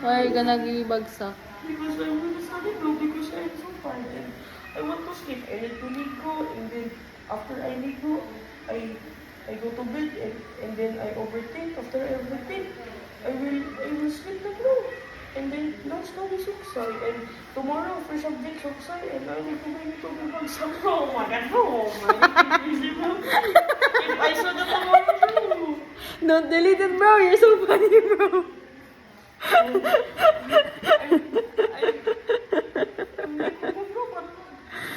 Why ka nagibagsak? Because I want to study bro, because I'm so tired and I want to sleep. I need to ligo and then after I ligo, I go to bed and then I overthink. After I overthink, I will sleep na bro. And then last study suksay and tomorrow first subject suksay and I need to be bagsak bro. Oh my god bro. Oh my god. Bro. If I saw the tomorrow bro. Don't delete it, bro. You're so funny, bro.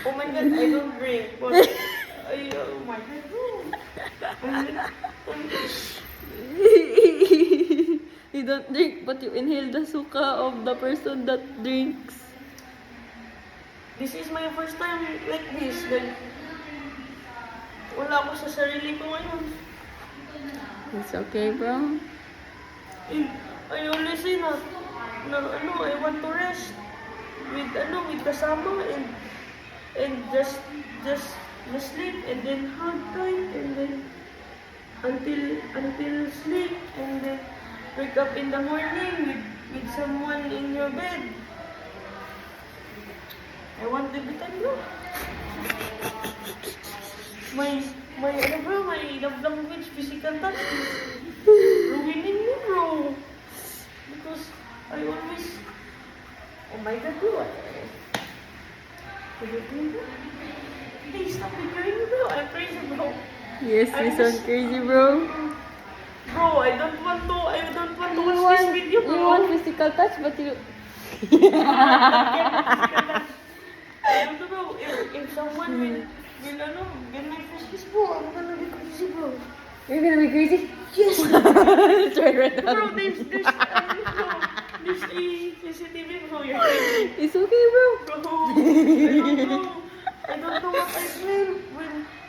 Oh my god, I don't drink. But oh my god, bro. You don't drink, but you inhale the suka of the person that drinks. This is my first time like this. Like, wala ako sa sarili ko ngayon. It's okay, bro. And I always say na I want to rest with kasama and just sleep and then hug tight and then until sleep and then wake up in the morning with someone in your bed. I want to be time bro. My love language, physical touch is ruining me bro. Because I always, oh my god bro, please stop picturing me bro, I'm crazy bro. Yes, I'm you sound just- crazy, bro. Bro, I don't want to You watch this video you bro. want physical touch, but you... I don't know, if someone will get my first kiss bro, I'm gonna be crazy bro. You're gonna be crazy? Yes! Try right Bro, now. there's a CCTV bro, you're crazy. It's okay, bro. Bro, I don't know what I feel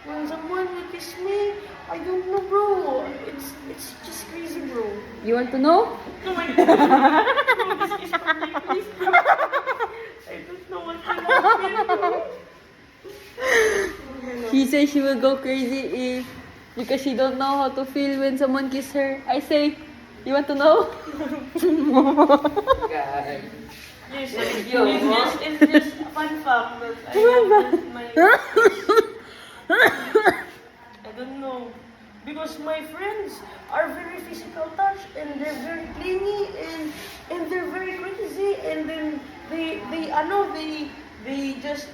when someone will kiss me. I don't know, bro. It's just crazy, bro. You want to know? Oh my god. Bro, this is for me, please, bro. I don't know what to feel, bro. She says she will go crazy because she don't know how to feel when someone kiss her. I say, you want to know? Yes, it's just a fun fact that I have my... I don't know. Because my friends are very physical touch and they're very clingy and they're very crazy and then they just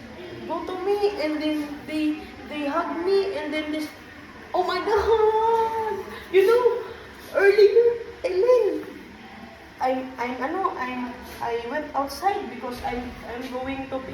go to me and then they hug me and then this, oh my god, you know, earlier Ellen, I went outside because I'm going to